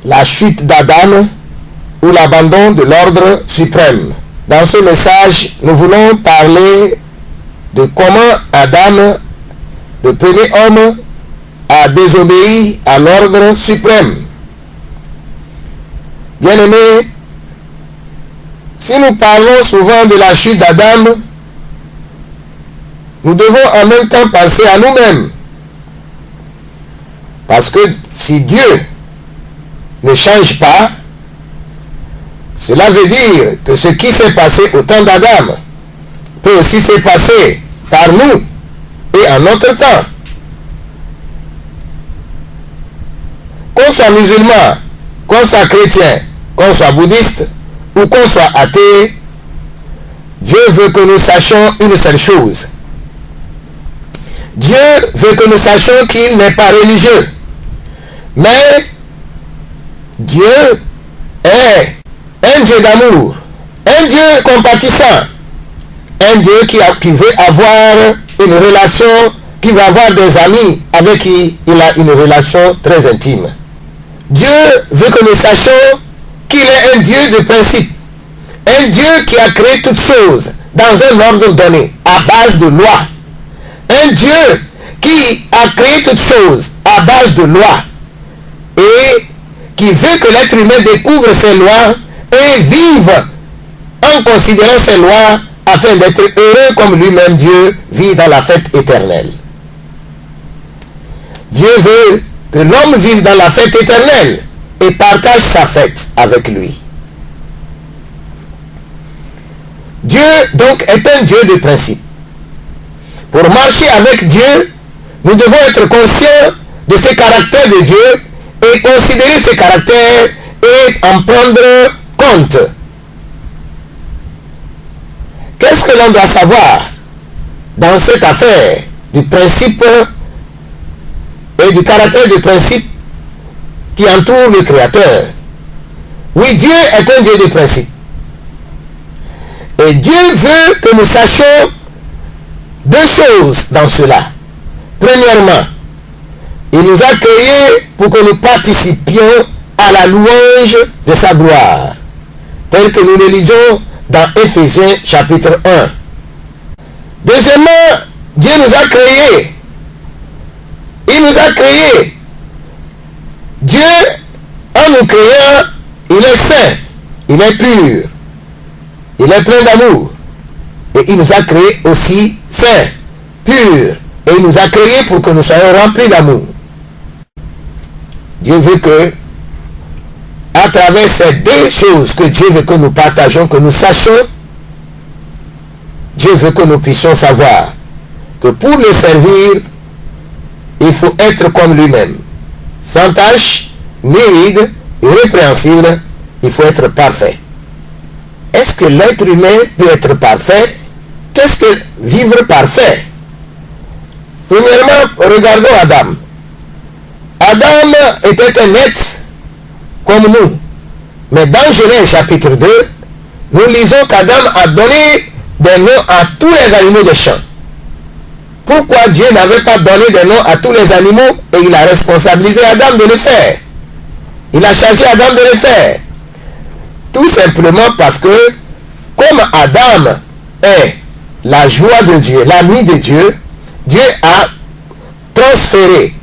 la chute d'Adam ou l'abandon de l'ordre suprême. Dans ce message, nous voulons parler de comment Adam, le premier homme, a désobéi à l'ordre suprême. Bien-aimés, si nous parlons souvent de la chute d'Adam, nous devons en même temps penser à nous-mêmes. Parce que si Dieu ne change pas, cela veut dire que ce qui s'est passé au temps d'Adam peut aussi se passer par nous et en notre temps. Qu'on soit musulman, qu'on soit chrétien, qu'on soit bouddhiste ou qu'on soit athée, Dieu veut que nous sachions une seule chose. Dieu veut que nous sachions qu'il n'est pas religieux. Mais Dieu est un Dieu d'amour, un Dieu compatissant, un Dieu qui veut avoir une relation, qui veut avoir des amis avec qui il a une relation très intime. Dieu veut que nous sachions qu'il est un Dieu de principe, un Dieu qui a créé toutes choses dans un ordre donné, à base de loi. Un Dieu qui a créé toutes choses à base de loi et qui veut que l'être humain découvre ses lois et vive en considérant ces lois afin d'être heureux comme lui-même Dieu vit dans la fête éternelle. Dieu veut que l'homme vive dans la fête éternelle et partage sa fête avec lui. Dieu donc est un Dieu de principe. Pour marcher avec Dieu, nous devons être conscients de ce caractère de Dieu et considérer ce caractère et en prendre compte. Qu'est-ce que l'on doit savoir dans cette affaire du principe et du caractère du principe qui entoure le Créateur? Oui, Dieu est un Dieu de principe. Et Dieu veut que nous sachions deux choses dans cela. Premièrement, il nous a créés pour que nous participions à la louange de sa gloire, tel que nous le lisons dans Éphésiens chapitre 1. Deuxièmement, Dieu nous a créés. Il nous a créés. Dieu, en nous créant, il est saint, il est pur, il est plein d'amour. Et il nous a créés aussi saints, purs. Et il nous a créés pour que nous soyons remplis d'amour. Dieu veut que, à travers ces deux choses que Dieu veut que nous partageons, que nous sachions, Dieu veut que nous puissions savoir que pour le servir, il faut être comme lui-même. Sans tache, ni ride, irrépréhensible, il faut être parfait. Est-ce que l'être humain peut être parfait? Qu'est-ce que vivre parfait? Premièrement, regardons Adam. Adam était un être comme nous. Mais dans Genèse chapitre 2, nous lisons qu'Adam a donné des noms à tous les animaux des champs. Pourquoi Dieu n'avait pas donné des noms à tous les animaux et il a responsabilisé Adam de le faire? Il a chargé Adam de le faire. Tout simplement parce que, comme Adam est la joie de Dieu, l'ami de Dieu, Dieu a transféré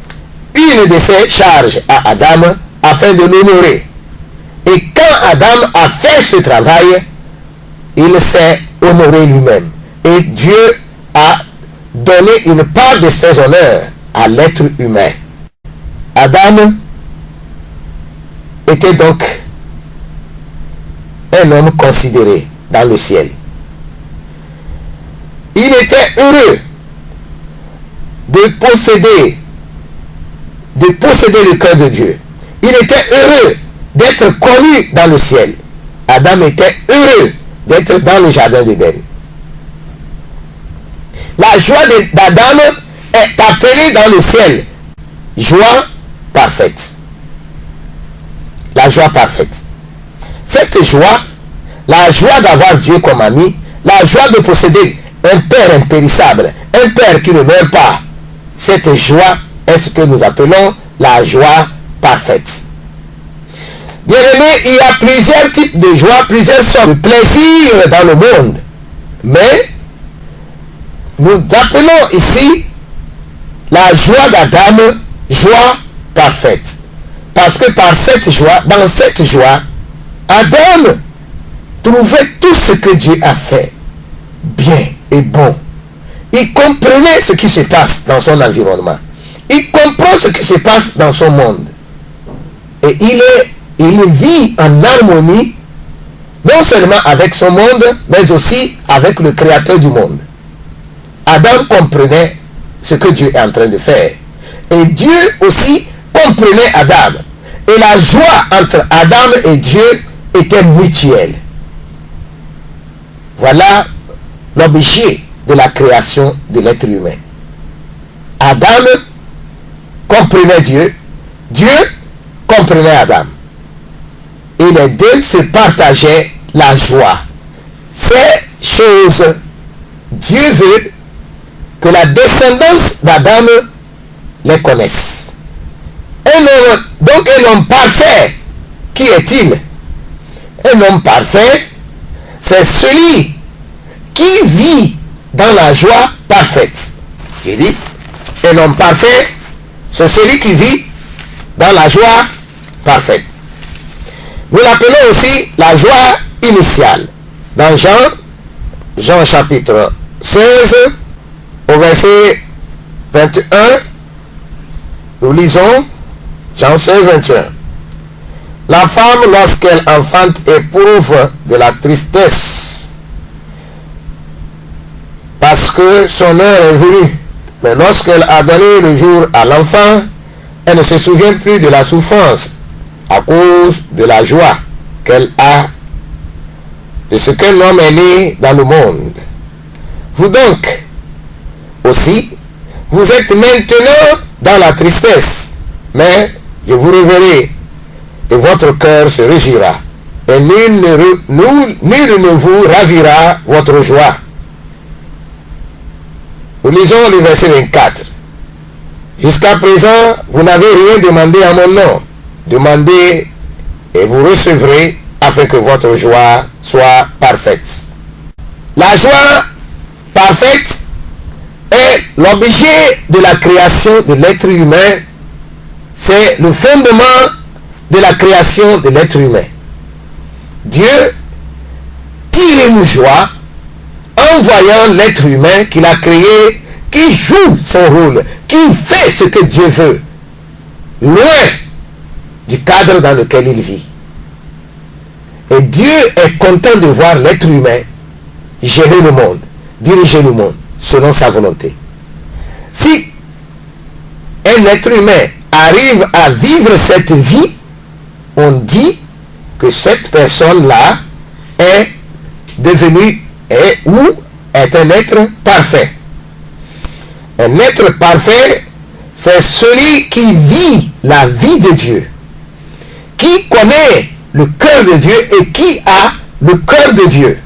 une de ses charges à Adam afin de l'honorer. Et quand Adam a fait ce travail, il s'est honoré lui-même. Et Dieu a donné une part de ses honneurs à l'être humain. Adam était donc un homme considéré dans le ciel. Il était heureux de posséder le cœur de Dieu. Il était heureux d'être connu dans le ciel. Adam était heureux d'être dans le jardin d'Éden. La joie d'Adam est appelée dans le ciel joie parfaite. La joie parfaite. Cette joie, la joie d'avoir Dieu comme ami, la joie de posséder un Père impérissable, un Père qui ne meurt pas, cette joie est ce que nous appelons la joie parfaite. Bien-aimés, il y a plusieurs types de joie, plusieurs sortes de plaisir dans le monde. Mais nous appelons ici la joie d'Adam, joie parfaite. Parce que par cette joie, dans cette joie, Adam trouvait tout ce que Dieu a fait bien et bon. Il comprenait ce qui se passe dans son environnement. Il comprend ce qui se passe dans son monde. Et il vit en harmonie, non seulement avec son monde, mais aussi avec le Créateur du monde. Adam comprenait ce que Dieu est en train de faire. Et Dieu aussi comprenait Adam. Et la joie entre Adam et Dieu était mutuelle. Voilà l'objet de la création de l'être humain. Adam comprenait Dieu, Dieu comprenait Adam. Et les deux se partageaient la joie. Ces choses, Dieu veut que la descendance d'Adam les connaisse. Donc un homme parfait, qui est-il? Un homme parfait, c'est celui qui vit dans la joie parfaite. Il dit, un homme parfait, c'est celui qui vit dans la joie parfaite. Nous l'appelons aussi la joie initiale. Dans Jean chapitre 16, au verset 21, nous lisons Jean 16, 21. La femme, lorsqu'elle enfante, éprouve de la tristesse parce que son heure est venue. Mais lorsqu'elle a donné le jour à l'enfant, elle ne se souvient plus de la souffrance à cause de la joie qu'elle a de ce qu'un homme est né dans le monde. Vous donc aussi, vous êtes maintenant dans la tristesse, mais je vous reverrai et votre cœur se réjouira et nul ne vous ravira votre joie. Nous lisons le verset 24. Jusqu'à présent, vous n'avez rien demandé à mon nom. Demandez et vous recevrez afin que votre joie soit parfaite. La joie parfaite est l'objet de la création de l'être humain. C'est le fondement de la création de l'être humain. Dieu tire une joie en voyant l'être humain qu'il a créé, qui joue son rôle, qui fait ce que Dieu veut, loin du cadre dans lequel il vit. Et Dieu est content de voir l'être humain gérer le monde, diriger le monde, selon sa volonté. Si un être humain arrive à vivre cette vie, on dit que cette personne-là est devenue ou est un être parfait. Un être parfait, c'est celui qui vit la vie de Dieu, qui connaît le cœur de Dieu et qui a le cœur de Dieu.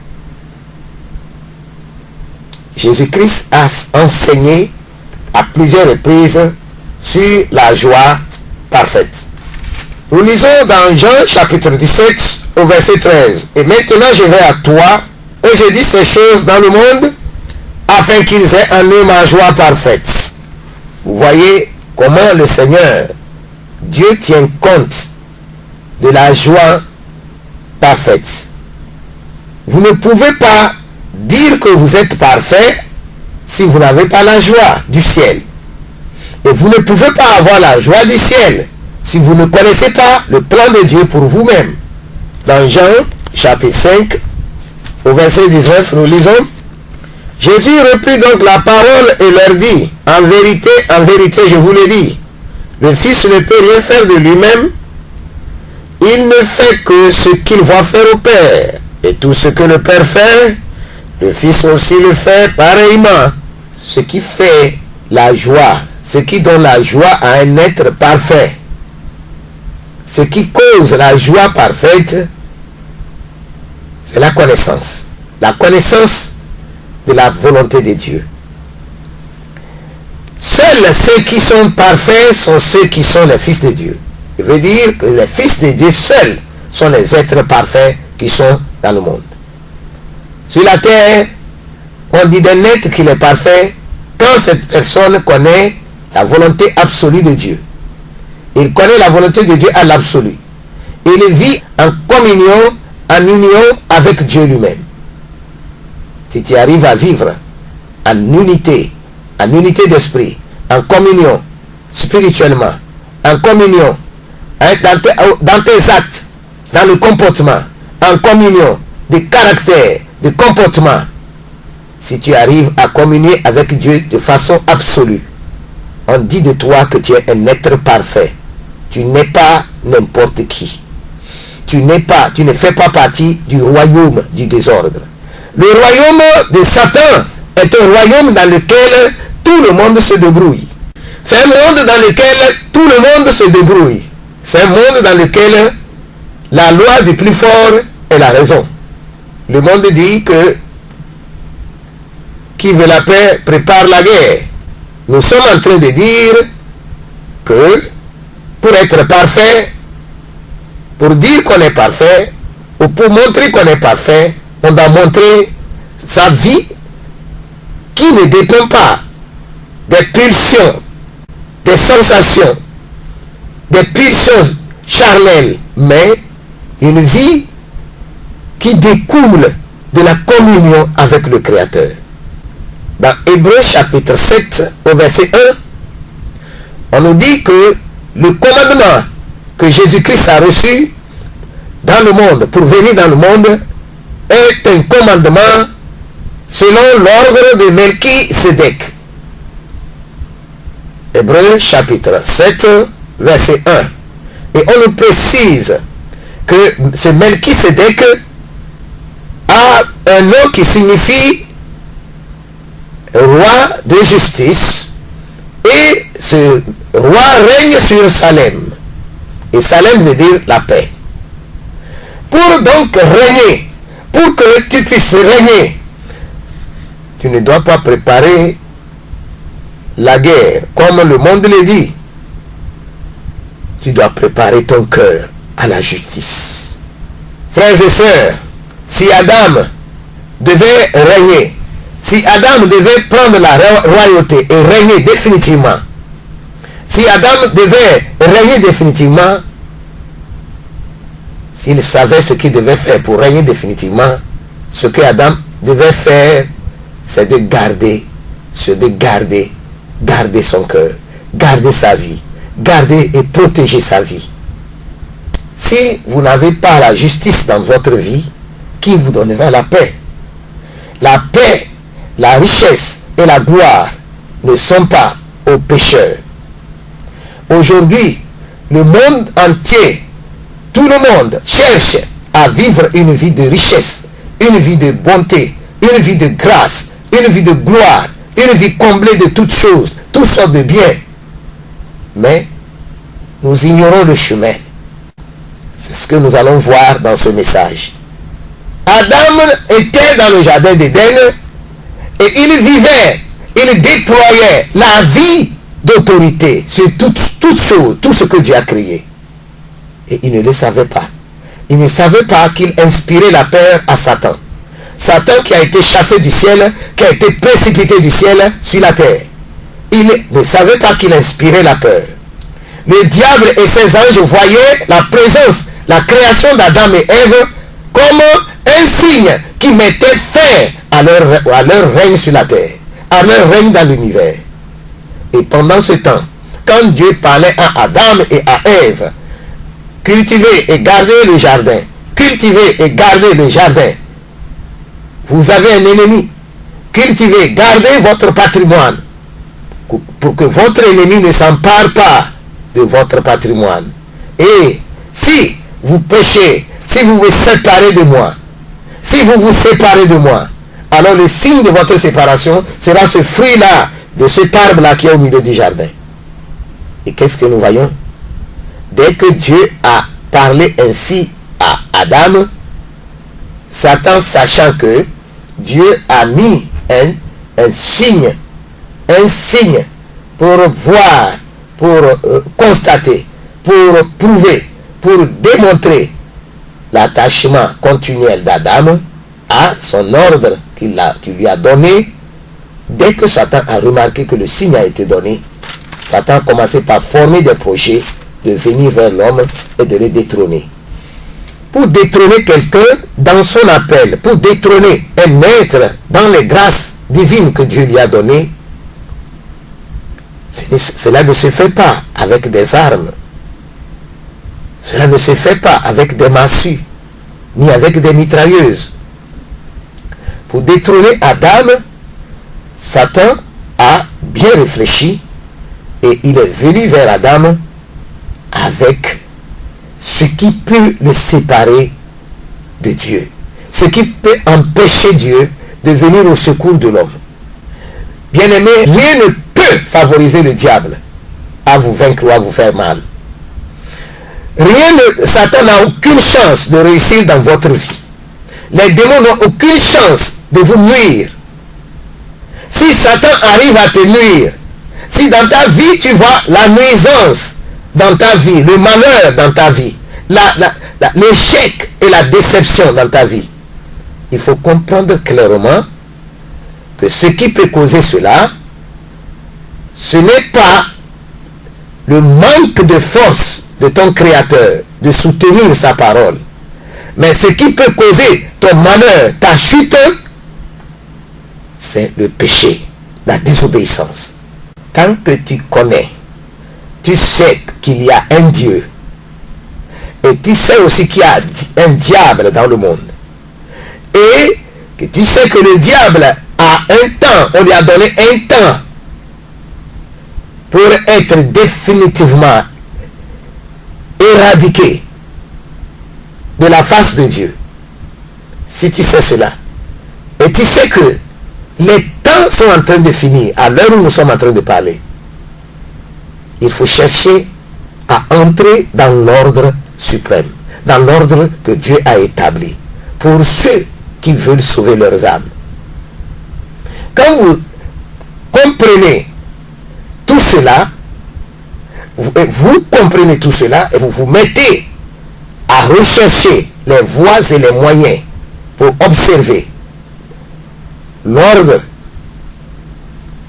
Jésus-Christ a enseigné à plusieurs reprises sur la joie parfaite. Nous lisons dans Jean chapitre 17 au verset 13. Et maintenant je vais à toi et je dis ces choses dans le monde afin qu'ils aient en eux ma joie parfaite. Vous voyez comment le Seigneur, Dieu tient compte de la joie parfaite. Vous ne pouvez pas dire que vous êtes parfait si vous n'avez pas la joie du ciel. Et vous ne pouvez pas avoir la joie du ciel si vous ne connaissez pas le plan de Dieu pour vous-même. Dans Jean chapitre 5, au verset 19, nous lisons: Jésus reprit donc la parole et leur dit, en vérité, je vous le dis, le Fils ne peut rien faire de lui-même, il ne fait que ce qu'il voit faire au Père. Et tout ce que le Père fait, le Fils aussi le fait pareillement. Ce qui fait la joie, ce qui donne la joie à un être parfait, ce qui cause la joie parfaite, c'est la connaissance. La connaissance de la volonté de Dieu. Seuls ceux qui sont parfaits sont ceux qui sont les fils de Dieu. Il veut dire que les fils de Dieu seuls sont les êtres parfaits qui sont dans le monde. Sur la terre, on dit d'un être qu'il est parfait quand cette personne connaît la volonté absolue de Dieu. Il connaît la volonté de Dieu à l'absolu. Il vit en communion, en union avec Dieu lui-même. Si tu arrives à vivre en unité d'esprit, en communion spirituellement, en communion dans tes actes, dans le comportement, en communion de caractère, de comportement, si tu arrives à communier avec Dieu de façon absolue, on dit de toi que tu es un être parfait. Tu n'es pas n'importe qui. Tu ne fais pas partie du royaume du désordre. Le royaume de Satan est un royaume dans lequel tout le monde se débrouille. C'est un monde dans lequel tout le monde se débrouille. C'est un monde dans lequel la loi du plus fort est la raison. Le monde dit que qui veut la paix prépare la guerre. Nous sommes en train de dire que pour être parfait, pour dire qu'on est parfait, ou pour montrer qu'on est parfait, on doit montrer sa vie qui ne dépend pas des pulsions, des sensations, des pulsions charnelles, mais une vie qui découle de la communion avec le Créateur. Dans Hébreux chapitre 7 au verset 1, on nous dit que le commandement que Jésus-Christ a reçu dans le monde, pour venir dans le monde, est un commandement selon l'ordre de Melchisédek. Hébreux chapitre 7 verset 1. Et on nous précise que ce Melchisédek a un nom qui signifie roi de justice, et ce roi règne sur Salem, et Salem veut dire la paix. Pour donc régner, pour que tu puisses régner, tu ne dois pas préparer la guerre comme le monde le dit. Tu dois préparer ton cœur à la justice. Frères et sœurs, si Adam devait régner, si Adam devait prendre la royauté et régner définitivement, si Adam devait régner définitivement, s'il savait ce qu'il devait faire pour régner définitivement, ce que Adam devait faire, c'est de garder son cœur, garder sa vie, garder et protéger sa vie. Si vous n'avez pas la justice dans votre vie, qui vous donnera la paix? La paix, la richesse et la gloire ne sont pas aux pécheurs. Aujourd'hui, le monde entier, tout le monde cherche à vivre une vie de richesse, une vie de bonté, une vie de grâce, une vie de gloire, une vie comblée de toutes choses, toutes sortes de biens. Mais nous ignorons le chemin. C'est ce que nous allons voir dans ce message. Adam était dans le jardin d'Éden et il vivait, il déployait la vie d'autorité sur toutes choses, tout ce que Dieu a créé. Et il ne le savait pas. Il ne savait pas qu'il inspirait la peur à Satan. Satan qui a été chassé du ciel, qui a été précipité du ciel sur la terre. Il ne savait pas qu'il inspirait la peur. Le diable et ses anges voyaient la présence, la création d'Adam et Ève comme un signe qui mettait fin à leur règne sur la terre, à leur règne dans l'univers. Et pendant ce temps, quand Dieu parlait à Adam et à Ève, cultivez et gardez le jardin, cultivez et gardez le jardin, vous avez un ennemi, cultivez, gardez votre patrimoine, pour que votre ennemi ne s'empare pas de votre patrimoine. Et si vous péchez, si vous vous séparez de moi, si vous vous séparez de moi, alors le signe de votre séparation sera ce fruit-là, de cet arbre-là qui est au milieu du jardin. Et qu'est-ce que nous voyons? Dès que Dieu a parlé ainsi à Adam, Satan, sachant que Dieu a mis un signe pour voir, pour constater, pour prouver, pour démontrer l'attachement continuel d'Adam à son ordre qu'il lui a donné. Dès que Satan a remarqué que le signe a été donné, Satan a commencé par former des projets de venir vers l'homme et de le détrôner. Pour détrôner quelqu'un dans son appel, pour détrôner un être dans les grâces divines que Dieu lui a données, cela ne se fait pas avec des armes. Cela ne se fait pas avec des massues, ni avec des mitrailleuses. Pour détrôner Adam, Satan a bien réfléchi et il est venu vers Adam avec ce qui peut le séparer de Dieu, ce qui peut empêcher Dieu de venir au secours de l'homme. Bien-aimé, rien ne peut favoriser le diable à vous vaincre ou à vous faire mal. Satan n'a aucune chance de réussir dans votre vie. Les démons n'ont aucune chance de vous nuire. Si Satan arrive à te nuire, si dans ta vie tu vois la nuisance dans ta vie, le malheur dans ta vie, l'échec et la déception dans ta vie, il faut comprendre clairement que ce qui peut causer cela, ce n'est pas le manque de force de ton Créateur de soutenir sa parole, mais ce qui peut causer ton malheur, ta chute, c'est le péché, la désobéissance. Tant que tu connais, tu sais qu'il y a un Dieu, et tu sais aussi qu'il y a un diable dans le monde, et que tu sais que le diable a un temps, on lui a donné un temps pour être définitivement éradiqué de la face de Dieu. Si tu sais cela, et tu sais que les temps sont en train de finir, à l'heure où nous sommes en train de parler, il faut chercher à entrer dans l'ordre suprême, dans l'ordre que Dieu a établi pour ceux qui veulent sauver leurs âmes. Quand vous comprenez tout cela, vous comprenez tout cela et vous vous mettez à rechercher les voies et les moyens pour observer l'ordre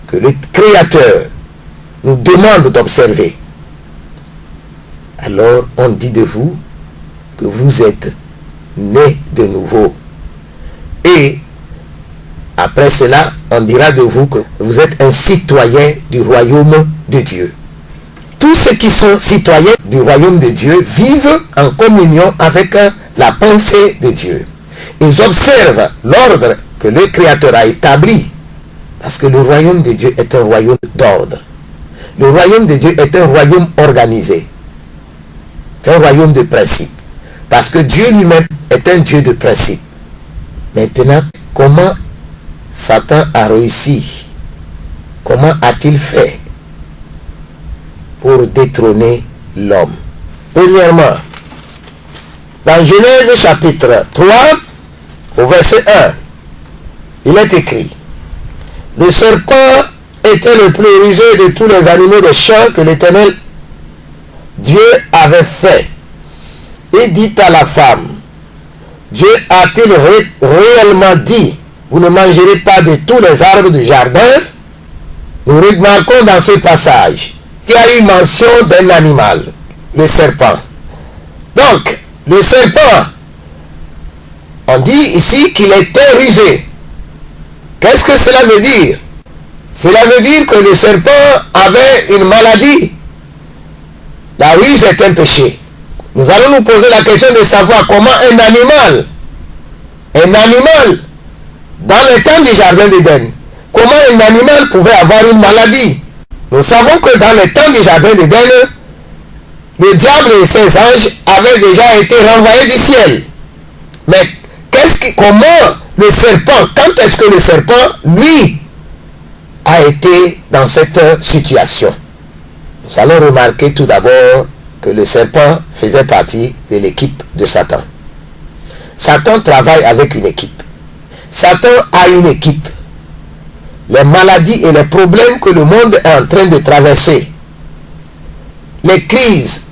que le Créateur nous demande d'observer. Alors on dit de vous que vous êtes né de nouveau. Et après cela, on dira de vous que vous êtes un citoyen du royaume de Dieu. Tous ceux qui sont citoyens du royaume de Dieu vivent en communion avec la pensée de Dieu. Ils observent l'ordre que le Créateur a établi. Parce que le royaume de Dieu est un royaume d'ordre. Le royaume de Dieu est un royaume organisé. C'est un royaume de principe. Parce que Dieu lui-même est un Dieu de principe. Maintenant, comment Satan a réussi? Comment a-t-il fait pour détrôner l'homme? Premièrement, dans Genèse chapitre 3, au verset 1, il est écrit: le serpent était le plus rusé de tous les animaux des champs que l'Éternel Dieu avait fait. Et dit à la femme: Dieu a-t-il réellement dit, vous ne mangerez pas de tous les arbres du jardin? Nous remarquons dans ce passage qu'il y a eu mention d'un animal, le serpent. Donc, le serpent, on dit ici qu'il était rusé. Qu'est-ce que cela veut dire? Cela veut dire que le serpent avait une maladie. La ruse est un péché. Nous allons nous poser la question de savoir comment un animal, dans le temps du jardin d'Éden, comment un animal pouvait avoir une maladie? Nous savons que dans le temps du jardin d'Éden, le diable et ses anges avaient déjà été renvoyés du ciel. Mais comment le serpent, quand est-ce que le serpent, lui, a été dans cette situation? Nous allons remarquer tout d'abord que le serpent faisait partie de l'équipe de Satan. Satan travaille avec une équipe. Satan a une équipe. Les maladies et les problèmes que le monde est en train de traverser, les crises,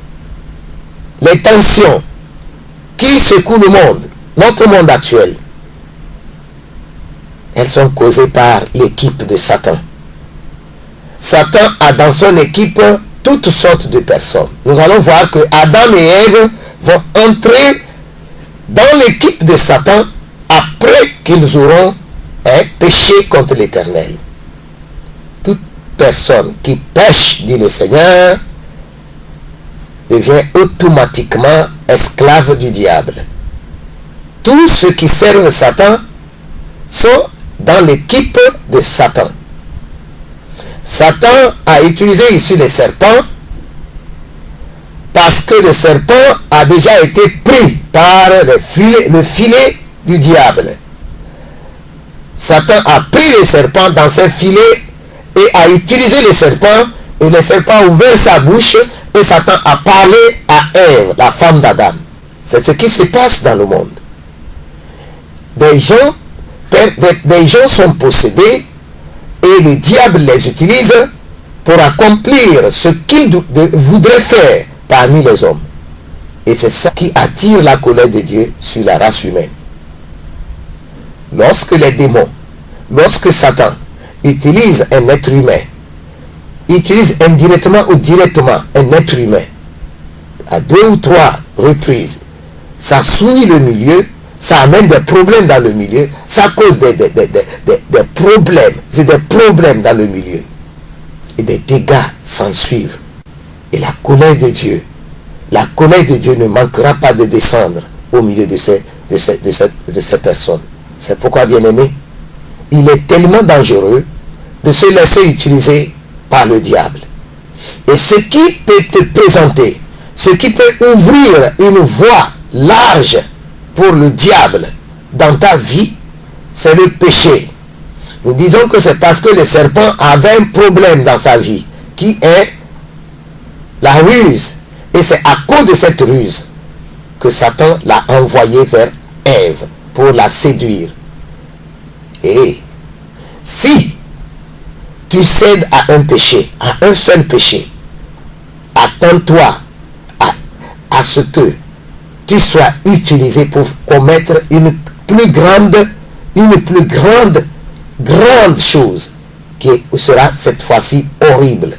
les tensions qui qui secouent le monde, notre monde actuel, elles sont causées par l'équipe de Satan. Satan a dans son équipe toutes sortes de personnes. Nous allons voir que Adam et Ève vont entrer dans l'équipe de Satan après qu'ils auront péché contre l'Éternel. Toute personne qui pêche, dit le Seigneur, devient automatiquement esclave du diable. Tous ceux qui servent Satan sont dans l'équipe de Satan. Satan a utilisé ici les serpents parce que le serpent a déjà été pris par le filet du diable. Satan a pris les serpents dans ses filets et a utilisé les serpents, et le serpent a ouvert sa bouche et Satan a parlé à Ève, la femme d'Adam. C'est ce qui se passe dans le monde. Des gens sont possédés et le diable les utilise pour accomplir ce qu'il voudrait faire parmi les hommes. Et c'est ça qui attire la colère de Dieu sur la race humaine. Lorsque les démons, lorsque Satan utilise un être humain, utilise indirectement ou directement un être humain, à 2 ou 3 reprises, ça souille le milieu, ça amène des problèmes dans le milieu, ça cause des problèmes, c'est des problèmes dans le milieu. Et des dégâts s'en suivent. Et la colère de Dieu ne manquera pas de descendre au milieu de ces personnes. C'est pourquoi, bien-aimé, il est tellement dangereux de se laisser utiliser par le diable. Et ce qui peut te présenter, ce qui peut ouvrir une voie large pour le diable dans ta vie, c'est le péché. Nous disons que c'est parce que le serpent avait un problème dans sa vie, qui est la ruse. Et c'est à cause de cette ruse que Satan l'a envoyé vers Ève pour la séduire. Et si tu cèdes à un péché, à un seul péché, attends-toi à ce que tu sois utilisé pour commettre une plus grande chose qui sera cette fois-ci horrible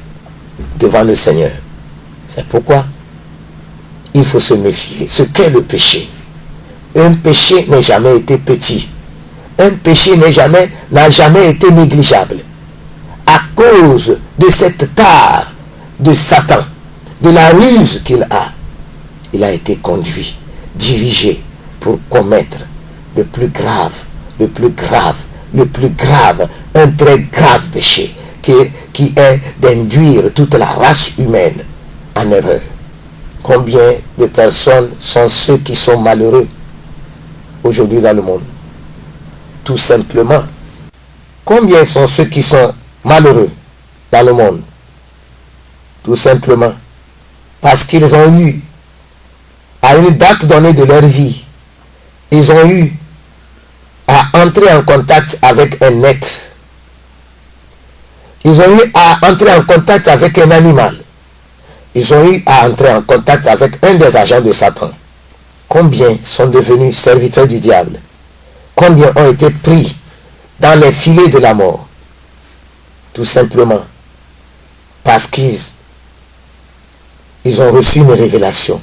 devant le Seigneur. C'est pourquoi il faut se méfier. Ce qu'est le péché. Un péché n'a jamais été petit. Un péché n'a jamais été négligeable. À cause de cette tare de Satan, de la ruse qu'il a, il a été conduit, dirigé pour commettre le plus grave, un très grave péché qui est d'induire toute la race humaine en erreur. Combien de personnes sont ceux qui sont malheureux aujourd'hui dans le monde? Tout simplement. Combien sont ceux qui sont malheureux dans le monde? Tout simplement parce qu'ils ont eu, à une date donnée de leur vie, ils ont eu à entrer en contact avec un être. Ils ont eu à entrer en contact avec un animal. Ils ont eu à entrer en contact avec un des agents de Satan. Combien sont devenus serviteurs du diable? Combien ont été pris dans les filets de la mort? Tout simplement parce qu'ils ont reçu une révélation.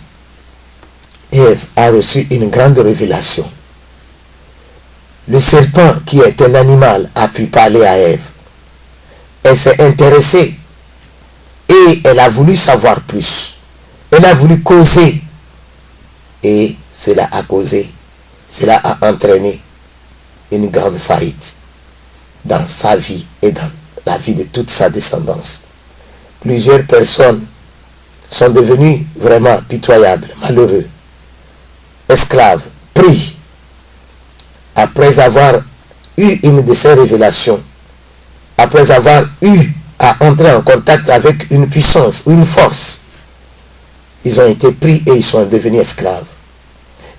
Ève a reçu une grande révélation. Le serpent, qui est un animal, a pu parler à Ève. Elle s'est intéressée et elle a voulu savoir plus. Elle a voulu causer. Et cela a entraîné une grande faillite dans sa vie et dans la vie de toute sa descendance. Plusieurs personnes sont devenues vraiment pitoyables, malheureux, esclaves, pris, après avoir eu une de ces révélations, après avoir eu à entrer en contact avec une puissance ou une force. Ils ont été pris et ils sont devenus esclaves.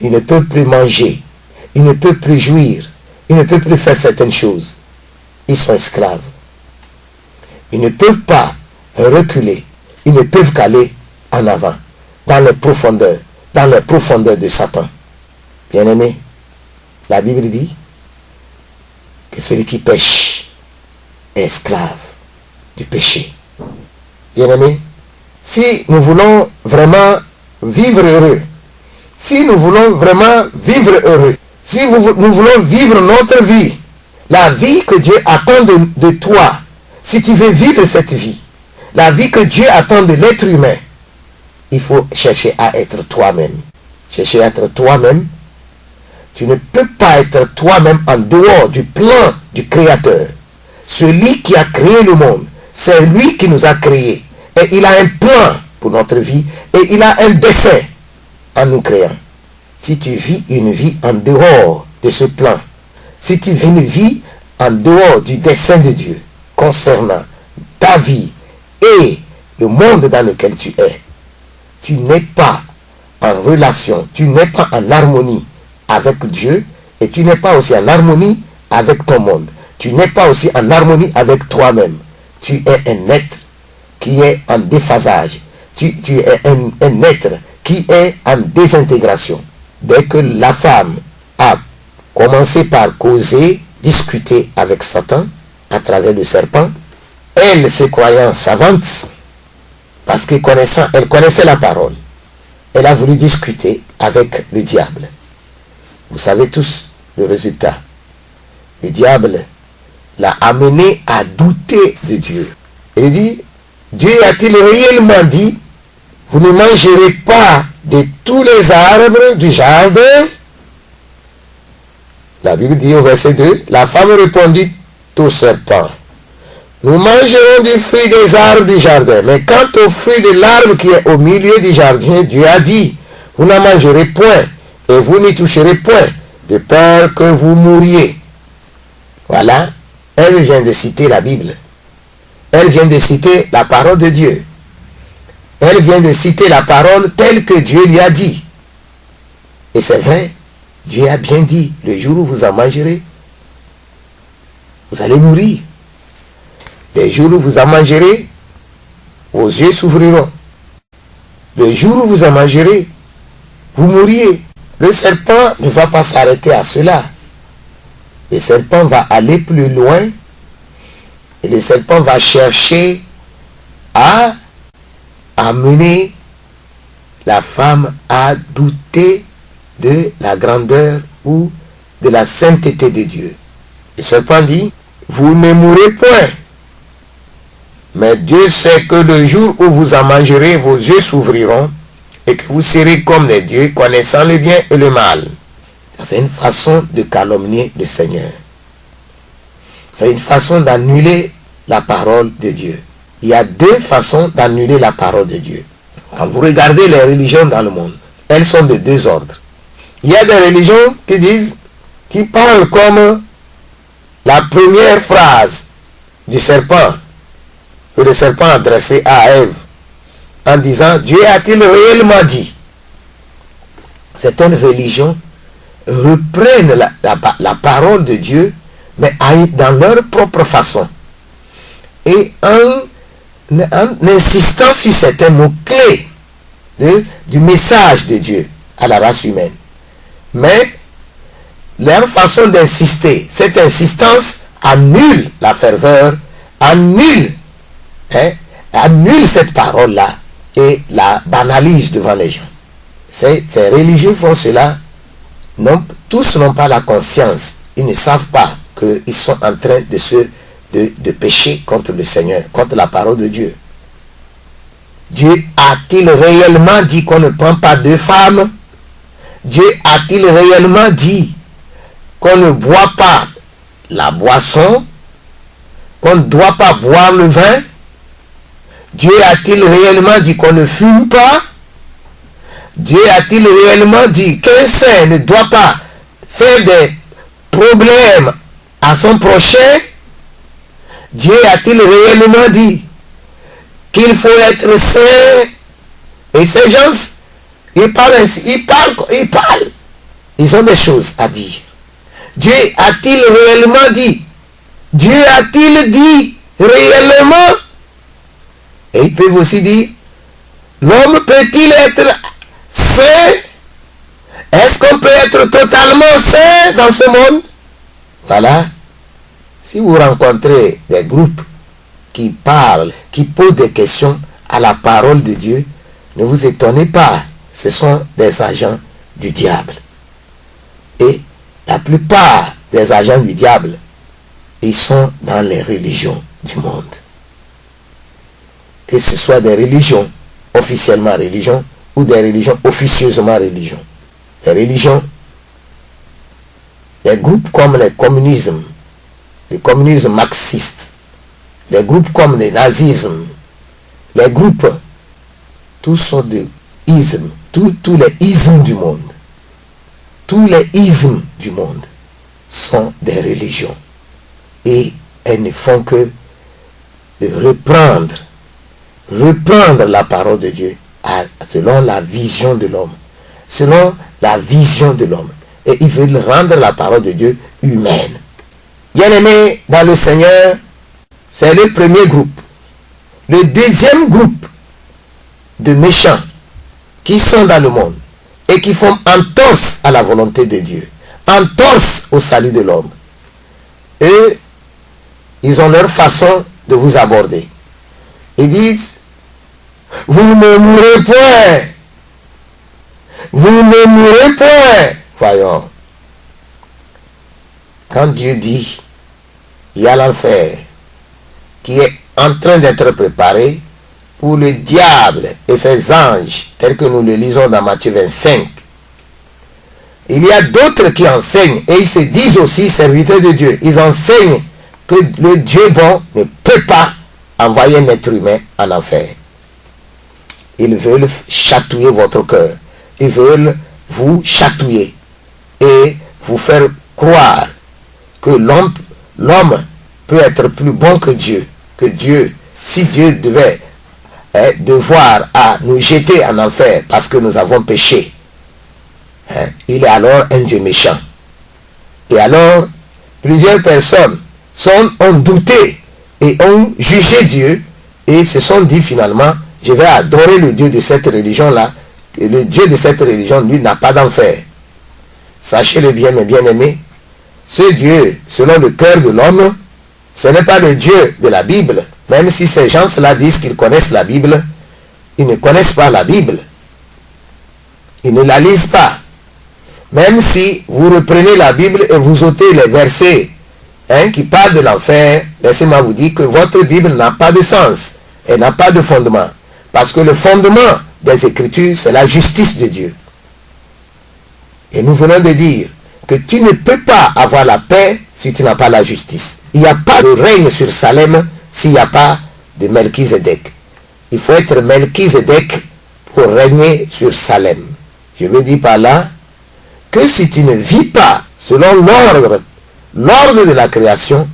Ils ne peuvent plus manger, ils ne peuvent plus jouir, ils ne peuvent plus faire certaines choses. Ils sont esclaves. Ils ne peuvent pas reculer, ils ne peuvent qu'aller en avant, dans les profondeurs de Satan. Bien-aimé, la Bible dit que celui qui pêche est esclave du péché. Bien-aimé, si nous voulons vraiment vivre heureux, si nous voulons vraiment vivre heureux, si nous voulons vivre notre vie, la vie que Dieu attend de toi, si tu veux vivre cette vie, la vie que Dieu attend de l'être humain, il faut chercher à être toi-même. Chercher à être toi-même. Tu ne peux pas être toi-même en dehors du plan du Créateur. Celui qui a créé le monde, c'est lui qui nous a créés. Et il a un plan pour notre vie et il a un dessein en nous créant. Si tu vis une vie en dehors de ce plan, si tu vis une vie en dehors du dessein de Dieu concernant ta vie et le monde dans lequel tu es, tu n'es pas en relation, tu n'es pas en harmonie avec Dieu et tu n'es pas aussi en harmonie avec ton monde. Tu n'es pas aussi en harmonie avec toi-même. Tu es un être qui est en déphasage. Tu es un être qui est en désintégration. Dès que la femme a commencé par causer, discuter avec Satan à travers le serpent, elle se croyant savante, parce qu'elle connaissait la parole, elle a voulu discuter avec le diable. Vous savez tous le résultat. Le diable l'a amené à douter de Dieu. Il dit, Dieu a-t-il réellement dit, vous ne mangerez pas de tous les arbres du jardin? La Bible dit au verset 2, la femme répondit au serpent, nous mangerons du fruit des arbres du jardin, mais quant au fruit de l'arbre qui est au milieu du jardin, Dieu a dit, vous n'en mangerez point, et vous n'y toucherez point, de peur que vous mouriez. Voilà, elle vient de citer la Bible. Elle vient de citer la parole de Dieu. Elle vient de citer la parole telle que Dieu lui a dit. Et c'est vrai, Dieu a bien dit, le jour où vous en mangerez, vous allez mourir. Le jour où vous en mangerez, vos yeux s'ouvriront. Le jour où vous en mangerez, vous mourriez. Le serpent ne va pas s'arrêter à cela. Le serpent va aller plus loin et le serpent va chercher à amener la femme à douter de la grandeur ou de la sainteté de Dieu. Le serpent dit, vous ne mourrez point. Mais Dieu sait que le jour où vous en mangerez, vos yeux s'ouvriront et que vous serez comme les dieux, connaissant le bien et le mal. C'est une façon de calomnier le Seigneur. C'est une façon d'annuler la parole de Dieu. Il y a deux façons d'annuler la parole de Dieu. Quand vous regardez les religions dans le monde, elles sont de deux ordres. Il y a des religions qui parlent comme la première phrase du serpent, que le serpent a adressé à Ève, en disant, Dieu a-t-il réellement dit? Certaines religions reprennent la parole de Dieu, mais dans leur propre façon. Et en insistant sur certains mots-clés du message de Dieu à la race humaine. Mais leur façon d'insister, cette insistance annule la ferveur, annule cette parole-là et la banalise devant les gens. Ces religieux font cela. Non, tous n'ont pas la conscience. Ils ne savent pas qu'ils sont en train de pécher contre le Seigneur, contre la parole de Dieu. Dieu a-t-il réellement dit qu'on ne prend pas deux femmes? Dieu a-t-il réellement dit qu'on ne boit pas la boisson, qu'on ne doit pas boire le vin? Dieu a-t-il réellement dit qu'on ne fume pas? Dieu a-t-il réellement dit qu'un saint ne doit pas faire des problèmes à son prochain? Dieu a-t-il réellement dit qu'il faut être saint? Et ces gens, ils parlent ainsi, ils parlent. Ils ont des choses à dire. Dieu a-t-il réellement dit? Dieu a-t-il dit réellement? Et ils peuvent aussi dire, l'homme peut-il être saint? Est-ce qu'on l'homme peut être totalement sain dans ce monde? Voilà. Si vous rencontrez des groupes qui parlent, qui posent des questions à la parole de Dieu, ne vous étonnez pas, ce sont des agents du diable. Et la plupart des agents du diable, ils sont dans les religions du monde. Que ce soit des religions officiellement religions ou des religions officieusement religions. Les religions, des groupes comme le communisme marxiste, les groupes comme le nazisme, les groupes, tous sont de ismes, tous les ismes du monde. Tous les ismes du monde sont des religions. Et elles ne font que de reprendre la parole de Dieu selon la vision de l'homme. Selon la vision de l'homme. Et ils veulent rendre la parole de Dieu humaine. Bien-aimés dans le Seigneur, c'est le premier groupe. Le deuxième groupe de méchants qui sont dans le monde et qui font entorse à la volonté de Dieu, entorse au salut de l'homme. Eux, ils ont leur façon de vous aborder. Ils disent, vous ne mourrez point. Vous ne mourrez point. Voyons. Quand Dieu dit, il y a l'enfer qui est en train d'être préparé pour le diable et ses anges, tel que nous le lisons dans Matthieu 25. Il y a d'autres qui enseignent, et ils se disent aussi serviteurs de Dieu. Ils enseignent que le Dieu bon ne peut pas envoyer un être humain en enfer. Ils veulent chatouiller votre cœur. Ils veulent vous chatouiller et vous faire croire que l'homme peut être plus bon que Dieu. Que Dieu, si Dieu devait devoir à nous jeter en enfer parce que nous avons péché, il est alors un Dieu méchant. Et alors, plusieurs personnes ont douté et ont jugé Dieu et se sont dit finalement, je vais adorer le Dieu de cette religion-là. Et le Dieu de cette religion, lui, n'a pas d'enfer. Sachez-le bien, mes bien-aimés, ce Dieu, selon le cœur de l'homme, ce n'est pas le Dieu de la Bible. Même si ces gens-là disent qu'ils connaissent la Bible, ils ne connaissent pas la Bible. Ils ne la lisent pas. Même si vous reprenez la Bible et vous ôtez les versets qui parlent de l'enfer, laissez-moi vous dire que votre Bible n'a pas de sens. Elle n'a pas de fondement. Parce que le fondement des Écritures, c'est la justice de Dieu. Et nous venons de dire que tu ne peux pas avoir la paix si tu n'as pas la justice. Il n'y a pas de règne sur Salem s'il n'y a pas de Melchizedek. Il faut être Melchizedek pour régner sur Salem. Je veux dire par là que si tu ne vis pas selon l'ordre de la création,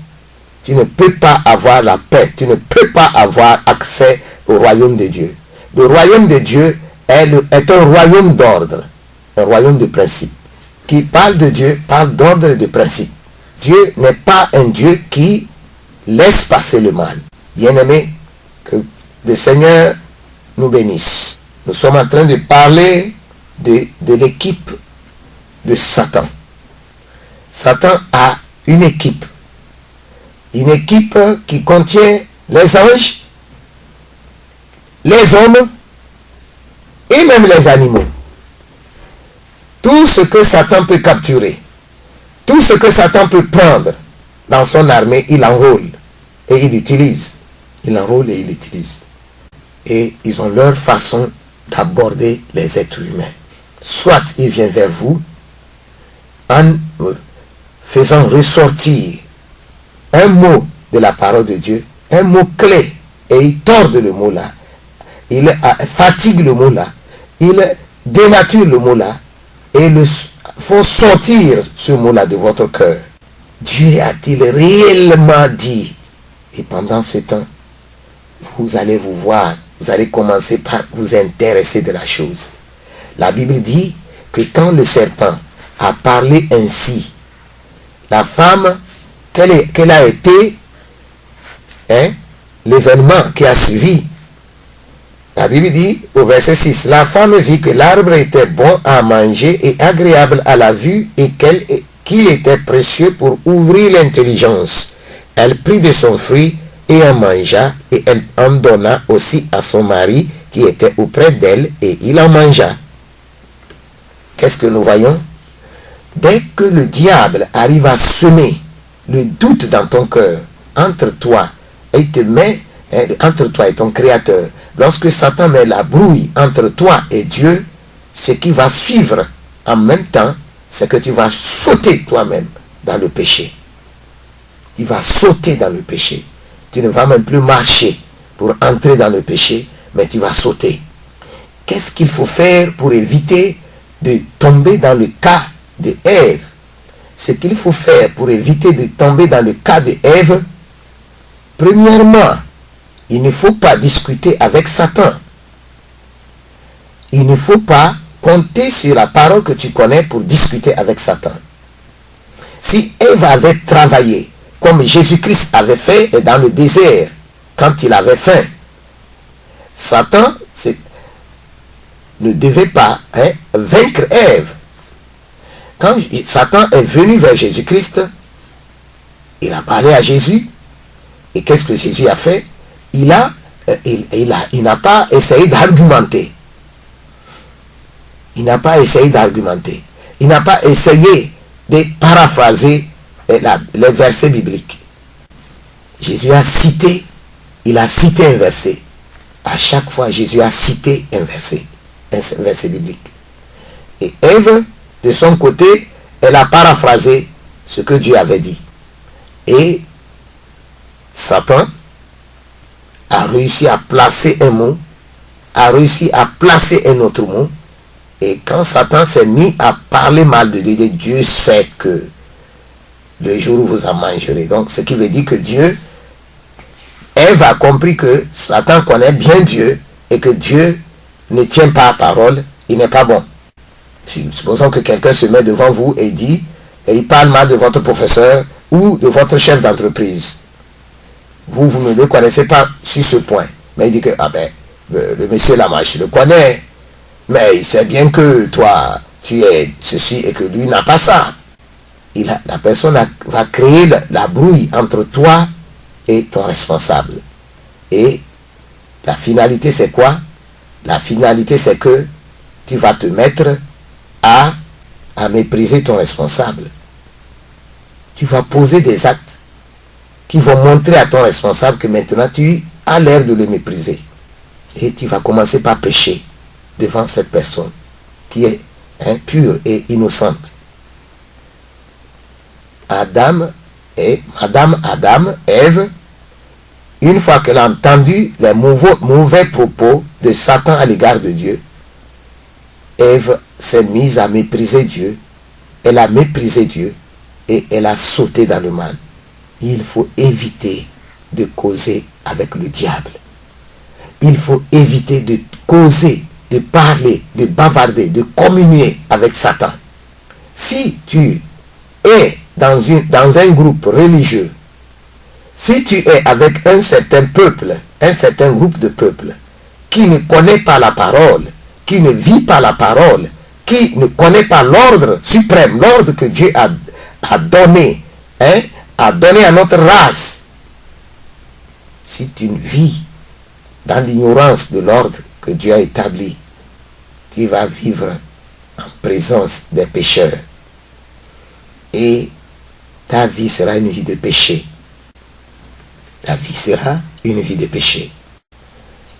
tu ne peux pas avoir la paix. Tu ne peux pas avoir accès au royaume de Dieu. Le royaume de Dieu est un royaume d'ordre, un royaume de principe. Qui parle de Dieu, parle d'ordre et de principe. Dieu n'est pas un Dieu qui laisse passer le mal. Bien-aimés, que le Seigneur nous bénisse. Nous sommes en train de parler de l'équipe de Satan. Satan a une équipe. Une équipe qui contient les anges, les hommes et même les animaux. Tout ce que Satan peut capturer, tout ce que Satan peut prendre dans son armée, il enrôle et il utilise. Il enrôle et il utilise. Et ils ont leur façon d'aborder les êtres humains. Soit il vient vers vous en faisant ressortir un mot de la parole de Dieu, un mot clé, et il tord le mot là. Il fatigue le mot là. Il dénature le mot là. Et il faut sortir ce mot-là de votre cœur. Dieu a-t-il réellement dit? Et pendant ce temps, vous allez vous voir, vous allez commencer par vous intéresser de la chose. La Bible dit que quand le serpent a parlé ainsi, la femme, quelle a été l'événement qui a suivi, La Bible dit au verset 6, la femme vit que l'arbre était bon à manger et agréable à la vue et qu'il était précieux pour ouvrir l'intelligence. Elle prit de son fruit et en mangea, et elle en donna aussi à son mari qui était auprès d'elle, et il en mangea. Qu'est-ce que nous voyons? Dès que le diable arrive à semer le doute dans ton cœur, entre toi et te met, entre toi et ton créateur, lorsque Satan met la brouille entre toi et Dieu, ce qui va suivre en même temps, c'est que tu vas sauter toi-même dans le péché. Tu vas sauter dans le péché. Tu ne vas même plus marcher pour entrer dans le péché, mais tu vas sauter. Qu'est-ce qu'il faut faire pour éviter de tomber dans le cas de Ève? Ce qu'il faut faire pour éviter de tomber dans le cas de Ève, premièrement, il ne faut pas discuter avec Satan. Il ne faut pas compter sur la parole que tu connais pour discuter avec Satan. Si Ève avait travaillé comme Jésus-Christ avait fait dans le désert quand il avait faim, Satan ne devait pas vaincre Ève. Quand Satan est venu vers Jésus-Christ, il a parlé à Jésus. Et qu'est-ce que Jésus a fait? Il n'a pas essayé d'argumenter. Il n'a pas essayé d'argumenter. Il n'a pas essayé de paraphraser les versets bibliques. Jésus a cité, il a cité un verset. À chaque fois, Jésus a cité un verset biblique. Et Ève, de son côté, elle a paraphrasé ce que Dieu avait dit. Et Satan a réussi à placer un mot, a réussi à placer un autre mot. Et quand Satan s'est mis à parler mal de Dieu, Dieu sait que le jour où vous en mangerez. Donc, ce qui veut dire que Dieu, Ève a compris que Satan connaît bien Dieu et que Dieu ne tient pas à parole, il n'est pas bon. Supposons que quelqu'un se met devant vous et dit, et il parle mal de votre professeur ou de votre chef d'entreprise. Vous ne le connaissez pas sur ce point. Mais il dit que, le monsieur là, je le connais. Mais il sait bien que toi, tu es ceci et que lui n'a pas ça. La personne va créer la brouille entre toi et ton responsable. Et la finalité, c'est quoi? La finalité, c'est que tu vas te mettre à mépriser ton responsable. Tu vas poser des actes qui vont montrer à ton responsable que maintenant tu as l'air de le mépriser. Et tu vas commencer par pécher devant cette personne qui est pure et innocente. Madame Adam, Ève, une fois qu'elle a entendu les mauvais propos de Satan à l'égard de Dieu, Ève s'est mise à mépriser Dieu. Elle a méprisé Dieu et elle a sauté dans le mal. Il faut éviter de causer avec le diable. Il faut éviter de causer, de parler, de bavarder, de communier avec Satan. Si tu es dans un groupe religieux, si tu es avec un certain peuple, un certain groupe de peuples qui ne connaît pas la parole, qui ne vit pas la parole, qui ne connaît pas l'ordre suprême, l'ordre que Dieu a donné, a donné à notre race, si tu vis dans l'ignorance de l'ordre que Dieu a établi, tu vas vivre en présence des pécheurs. Et ta vie sera une vie de péché. Ta vie sera une vie de péché.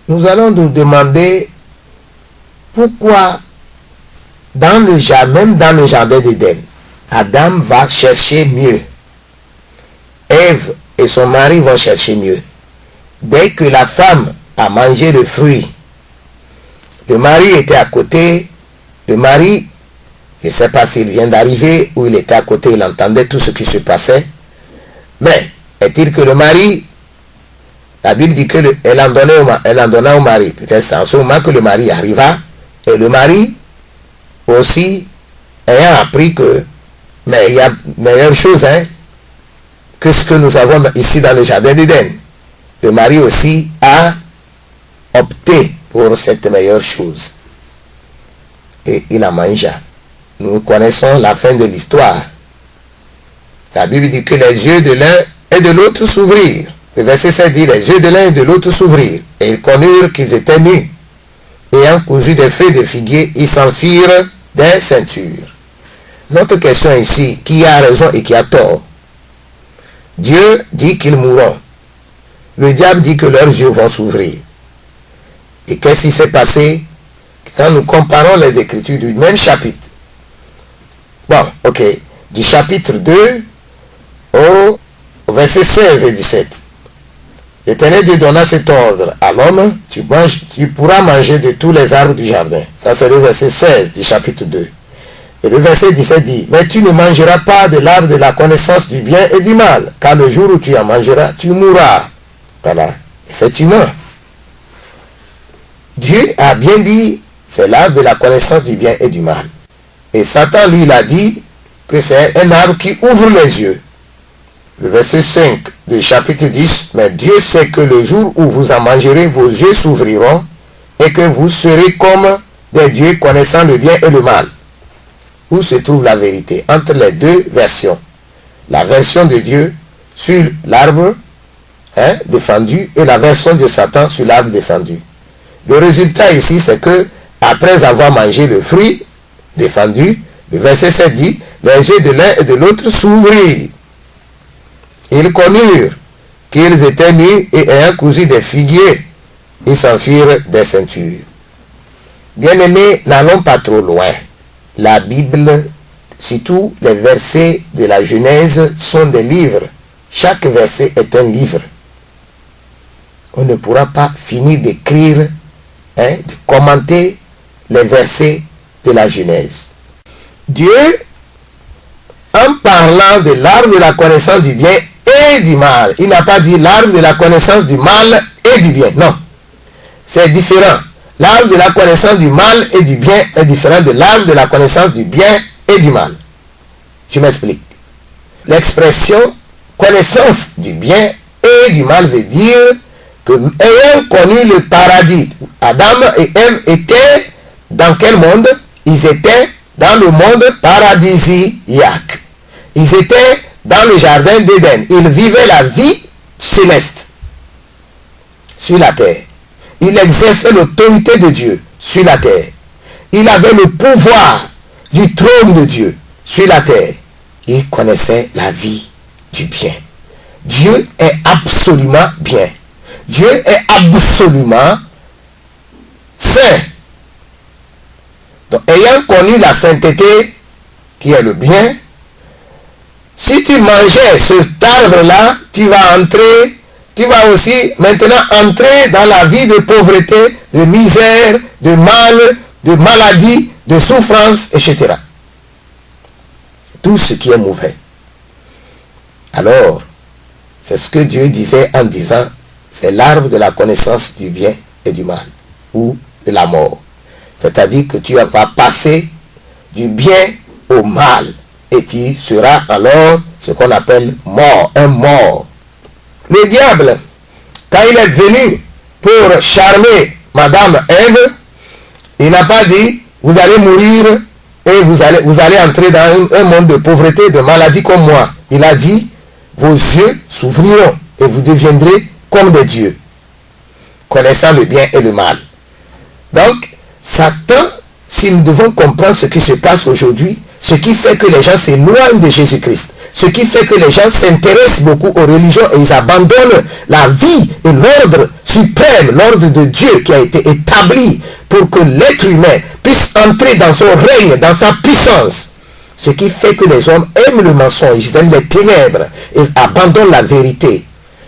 Nous allons nous demander pourquoi même dans le jardin d'Éden, Adam va chercher mieux. Ève et son mari vont chercher mieux. Dès que la femme a mangé le fruit, le mari était à côté. Le mari, je ne sais pas s'il vient d'arriver ou il était à côté, il entendait tout ce qui se passait. Mais est-il que le mari, la Bible dit qu'elle en donna au mari. Peut-être c'est en ce moment que le mari arriva. Et le mari aussi, ayant appris que, mais il y a meilleure chose que ce que nous avons ici dans le jardin d'Éden. Le mari aussi a opté pour pour cette meilleure chose. Et il la mangea. Nous connaissons la fin de l'histoire. La Bible dit que les yeux de l'un et de l'autre s'ouvrirent. Le verset 7 dit, les yeux de l'un et de l'autre s'ouvrirent. Et ils connurent qu'ils étaient nus. Ayant cousu des feuilles de figuier, ils s'enfirent des ceintures. Notre question ici, qui a raison et qui a tort? Dieu dit qu'ils mourront. Le diable dit que leurs yeux vont s'ouvrir. Et qu'est-ce qui s'est passé quand nous comparons les Écritures du même chapitre? Bon, ok. Du chapitre 2 au verset 16 et 17. L'Éternel Dieu donna cet ordre à l'homme, tu pourras manger de tous les arbres du jardin. Ça c'est le verset 16 du chapitre 2. Et le verset 17 dit, mais tu ne mangeras pas de l'arbre de la connaissance du bien et du mal, car le jour où tu en mangeras, tu mourras. Voilà, effectivement. Dieu a bien dit, c'est l'arbre de la connaissance du bien et du mal. Et Satan, lui, il a dit que c'est un arbre qui ouvre les yeux. Le verset 5 du chapitre 10, mais Dieu sait que le jour où vous en mangerez, vos yeux s'ouvriront et que vous serez comme des dieux connaissant le bien et le mal. Où se trouve la vérité? Entre les deux versions. La version de Dieu sur l'arbre défendu et la version de Satan sur l'arbre défendu. Le résultat ici, c'est que après avoir mangé le fruit défendu, le verset 7 dit, les yeux de l'un et de l'autre s'ouvrirent. Ils connurent qu'ils étaient nus et ayant cousu des figuiers, ils s'enfirent des ceintures. Bien-aimés, n'allons pas trop loin. La Bible, surtout les versets de la Genèse, sont des livres. Chaque verset est un livre. On ne pourra pas finir d'écrire, de commenter les versets de la Genèse. Dieu, en parlant de l'arbre de la connaissance du bien et du mal, il n'a pas dit l'arbre de la connaissance du mal et du bien. Non, c'est différent. L'arbre de la connaissance du mal et du bien est différent de l'arbre de la connaissance du bien et du mal. Je m'explique. L'expression connaissance du bien et du mal veut dire que, ayant connu le paradis, Adam et Ève étaient dans quel monde? Ils étaient dans le monde paradisiaque. Ils étaient dans le jardin d'Éden. Ils vivaient la vie céleste sur la terre. Il exerçait l'autorité de Dieu sur la terre. Il avait le pouvoir du trône de Dieu sur la terre. Il connaissait la vie du bien. Dieu est absolument bien. Dieu est absolument saint. Donc, ayant connu la sainteté qui est le bien, si tu mangeais cet arbre-là, tu vas aussi maintenant entrer dans la vie de pauvreté, de misère, de mal, de maladie, de souffrance, etc. Tout ce qui est mauvais. Alors, c'est ce que Dieu disait en disant, c'est l'arbre de la connaissance du bien et du mal, ou de la mort. C'est-à-dire que tu vas passer du bien au mal, et tu seras alors ce qu'on appelle mort, un mort. Le diable, quand il est venu pour charmer Madame Ève, il n'a pas dit, vous allez mourir et vous allez entrer dans un monde de pauvreté, de maladie comme moi. Il a dit, vos yeux s'ouvriront et vous deviendrez comme des dieux, connaissant le bien et le mal. Donc, Satan, si nous devons comprendre ce qui se passe aujourd'hui, ce qui fait que les gens s'éloignent de Jésus-Christ, ce qui fait que les gens s'intéressent beaucoup aux religions et ils abandonnent la vie et l'ordre suprême, l'ordre de Dieu qui a été établi pour que l'être humain puisse entrer dans son règne, dans sa puissance. Ce qui fait que les hommes aiment le mensonge, ils aiment les ténèbres, ils abandonnent la vérité.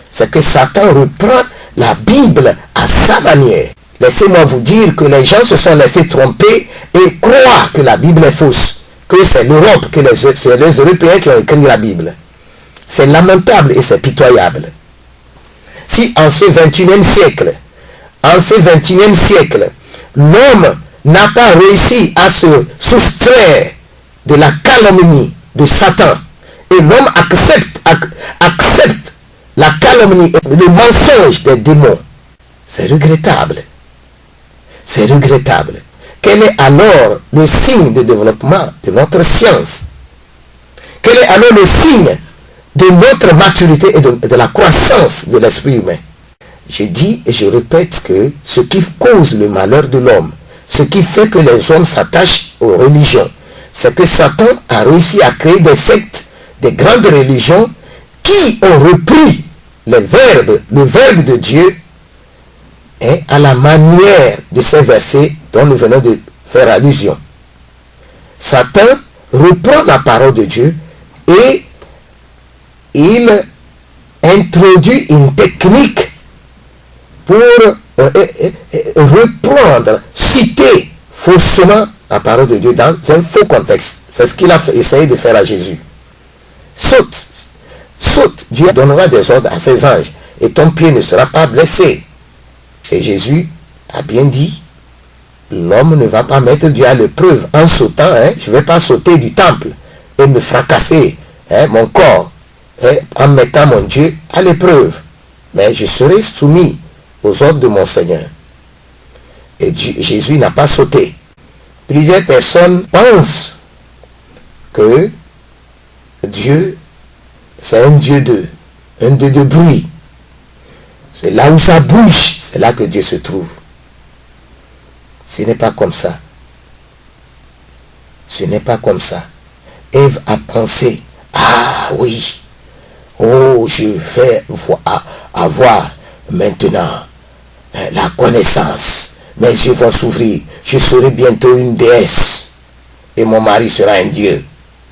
C'est que Satan reprend la Bible à sa manière. Laissez-moi vous dire que les gens se sont laissés tromper et croient que la Bible est fausse, que c'est l'Europe, que c'est les Européens qui ont écrit la Bible. C'est lamentable et c'est pitoyable. Si en ce 21e siècle, l'homme n'a pas réussi à se soustraire de la calomnie de Satan, et l'homme accepte la calomnie et le mensonge des démons, c'est regrettable. C'est regrettable. Quel est alors le signe de développement de notre science? Quel est alors le signe de notre maturité et de la croissance de l'esprit humain? Je dis et je répète que ce qui cause le malheur de l'homme, ce qui fait que les hommes s'attachent aux religions, c'est que Satan a réussi à créer des sectes, des grandes religions qui ont repris le verbe de Dieu et à la manière de ces versets dont nous venons de faire allusion. Satan reprend la parole de Dieu et il introduit une technique pour reprendre, citer faussement la parole de Dieu dans un faux contexte. C'est ce qu'il a essayé de faire à Jésus. Saute, Dieu donnera des ordres à ses anges et ton pied ne sera pas blessé. Et Jésus a bien dit, l'homme ne va pas mettre Dieu à l'épreuve en sautant. Je ne vais pas sauter du temple et me fracasser mon corps en mettant mon Dieu à l'épreuve. Mais je serai soumis aux ordres de mon Seigneur. Et Jésus n'a pas sauté. Plusieurs personnes pensent que Dieu, c'est un Dieu de bruit. C'est là où ça bouge, c'est là que Dieu se trouve. Ce n'est pas comme ça. Ce n'est pas comme ça. Ève a pensé, ah oui, oh, je vais avoir maintenant la connaissance. Mes yeux vont s'ouvrir. Je serai bientôt une déesse. Et mon mari sera un Dieu.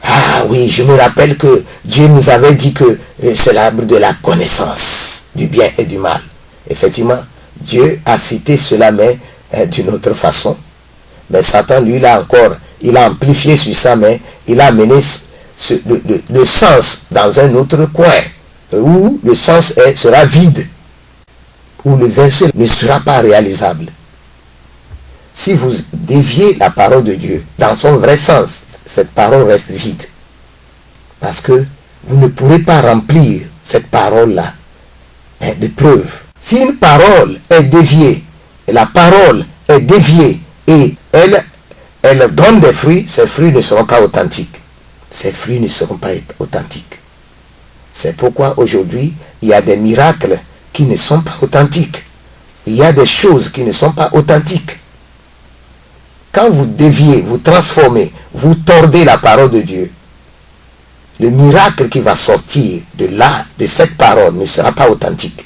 Ah oui, je me rappelle que Dieu nous avait dit que c'est l'arbre de la connaissance du bien et du mal. Effectivement, Dieu a cité cela, mais d'une autre façon. Mais Satan, lui, il a amplifié sur ça, mais il a amené le sens dans un autre coin, où le sens sera vide, où le verset ne sera pas réalisable. Si vous déviez la parole de Dieu dans son vrai sens, cette parole reste vide. Parce que vous ne pourrez pas remplir cette parole-là de preuves. Si une parole est déviée, et la parole est déviée, et elle donne des fruits, ces fruits ne seront pas authentiques. Ces fruits ne seront pas authentiques. C'est pourquoi aujourd'hui, il y a des miracles qui ne sont pas authentiques. Il y a des choses qui ne sont pas authentiques. Quand vous déviez, vous transformez, vous tordez la parole de Dieu, le miracle qui va sortir de cette parole ne sera pas authentique.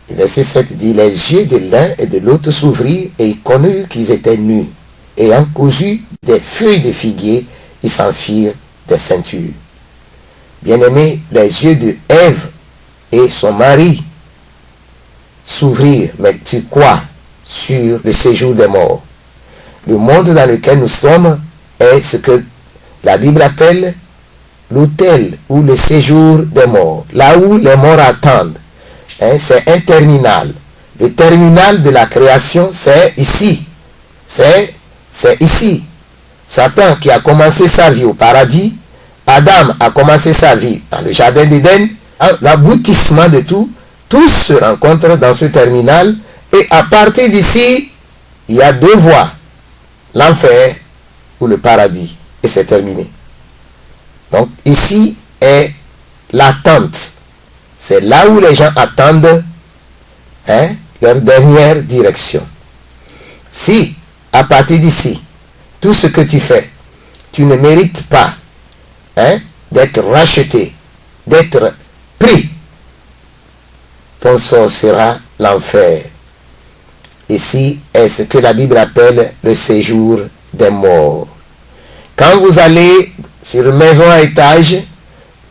Le verset 7 dit, les yeux de l'un et de l'autre s'ouvrirent et ils connurent qu'ils étaient nus. Ayant cousu des feuilles de figuier, ils s'en firent des ceintures. Bien-aimés, les yeux de Ève et son mari s'ouvrirent, mais sur quoi? Sur le séjour des morts. Le monde dans lequel nous sommes est ce que la Bible appelle l'autel ou le séjour des morts. Là où les morts attendent. C'est un terminal. Le terminal de la création, c'est ici. C'est ici. Satan qui a commencé sa vie au paradis, Adam a commencé sa vie dans le jardin d'Éden, l'aboutissement de tout, tous se rencontrent dans ce terminal et à partir d'ici, il y a deux voies. L'enfer ou le paradis. Et c'est terminé. Donc ici est l'attente. C'est là où les gens attendent leur dernière direction. Si, à partir d'ici, tout ce que tu fais, tu ne mérites pas d'être racheté, d'être pris, ton sort sera l'enfer. Ici est ce que la Bible appelle le séjour des morts. Quand vous allez sur une maison à étage,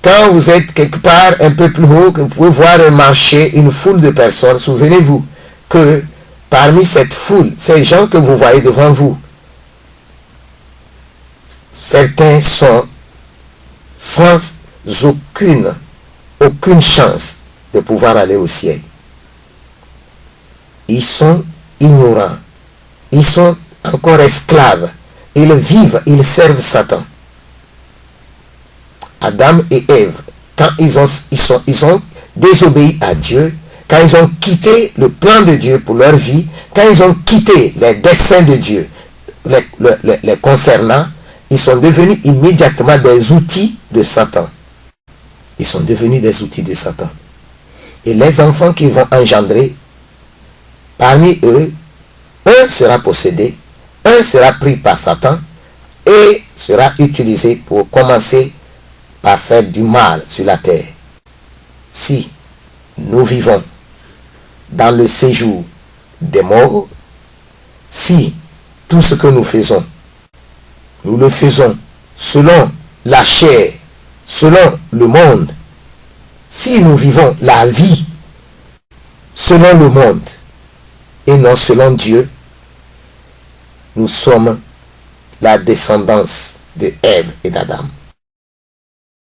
quand vous êtes quelque part un peu plus haut, que vous pouvez voir un marché, une foule de personnes, souvenez-vous que parmi cette foule, ces gens que vous voyez devant vous, certains sont sans aucune chance de pouvoir aller au ciel. Ils sont ignorants. Ils sont encore esclaves. Ils vivent, ils servent Satan. Adam et Ève, quand ils ont désobéi à Dieu, quand ils ont quitté le plan de Dieu pour leur vie, quand ils ont quitté les desseins de Dieu les concernant, ils sont devenus immédiatement des outils de Satan. Ils sont devenus des outils de Satan. Et les enfants qu'ils vont engendrer, parmi eux, un sera possédé, un sera pris par Satan et sera utilisé pour commencer par faire du mal sur la terre. Si nous vivons dans le séjour des morts, si tout ce que nous faisons, nous le faisons selon la chair, selon le monde, si nous vivons la vie selon le monde et non selon Dieu, nous sommes la descendance de Ève et d'Adam.